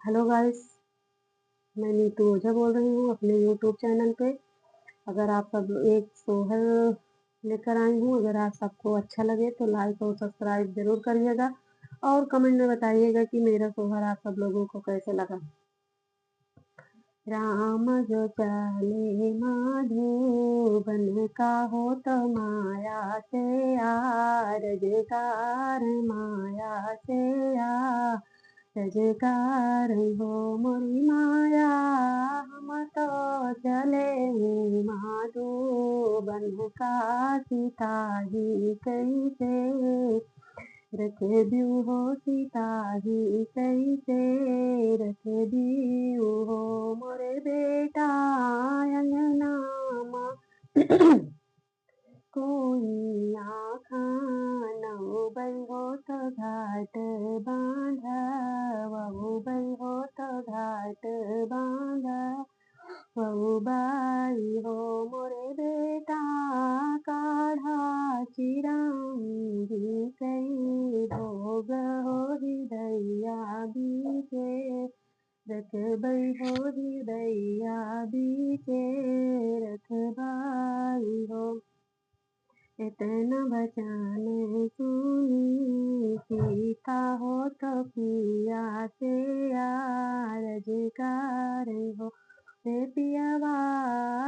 Hello guys, मैं नीतू ओझा बोल रही हूँ अपने यूट्यूब चैनल पे। अगर आप सब एक सोहर लेकर आई हूँ, अगर आप सबको अच्छा लगे तो लाइक और सब्सक्राइब ज़रूर करिएगा और कमेंट में बताइएगा कि मेरा सोहर आप सब लोगों को कैसे लगा। राम जो चले माधोबन का होत माया से रजगार माया से रजगार हो मोरी माया हम तो चले माधोबन का सीता जी कैसे रख दियो हो सीता जी कैसे रख दियो हो मोरे बेटा अंगना माँ कोई आखा नौ बई हो तो घाट बांधा वहु बई हो तो घाट बांधा वहु बाई हो मोरे बेटा काढ़ा चिरंजी कई भोग हो हृदया बीचे रखबई हो हृदया बीचे रखबाई हो इतना बचाने सुनी सीता हो तो पिया से रजगार हो रे पियावा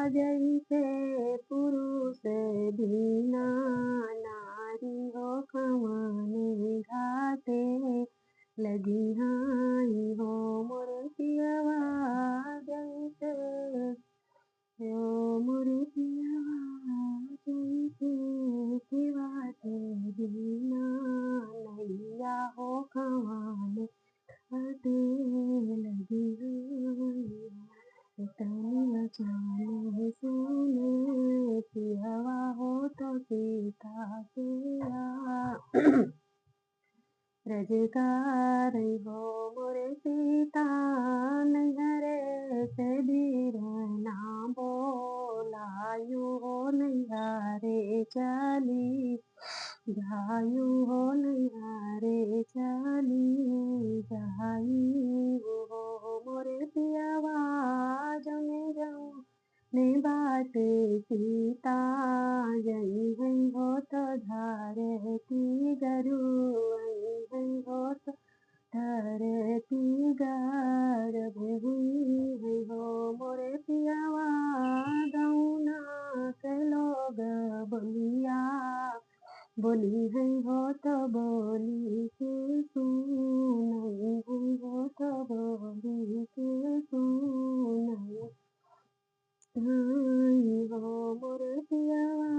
जैसे पुरुष दीना नारी हो कमाने घाटे लगी हाई हो मोर पियावा जैसे मोरे पियावा जैसे सिवाते दीना नैया हो कमाने घाटे लगी हाई तनी अचानक सुने पिहवा हो तो सीता से रजगार हो मोरे सीता नैहरे से बीरना बोलायु हो नैहरे चली जायु हो नैहरे चली जायु हो मोरे पियवा जमे जाऊँ ने बाट सीता जई हई होत धारती गरुआई हई होत धरती गर्भ हुई हई हो मोरे पियावा गौना के लोग बोलिया बोली हई होत बोली के सुनई हई होत बोली के सुनई आई हो मोर पियावा